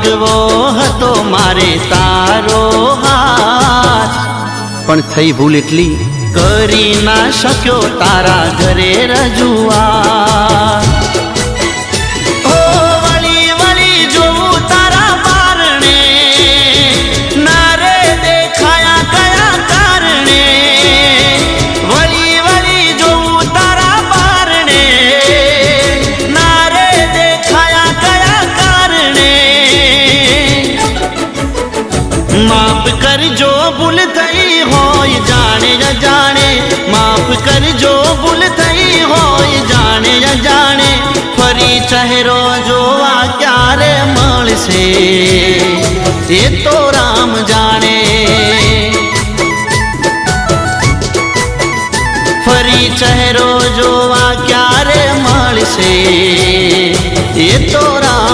માગવો હતો મારે તારો હાથ, પણ થઈ ભૂલ એટલી કરી ના શક્યો તારા ઘરે રજૂઆત। ઓ વળી વળી જોઉં તારા બારણે, ના રે દેખાયા કયા કારણે। વળી વળી જોઉં તારા બારણે, ના રે દેખાયા કયા કારણે। માફ કરજો ભૂલ થઈ હોય જાણે અજાણે, માફ કરજો ભૂલ થઈ હોય જાણે અજાણે। ફરી ચહેરો જોવા ક્યારે મળશે એ તો રામ જાણે। ફરી ચહેરો જોવા ક્યારે મળશે એ તો રામ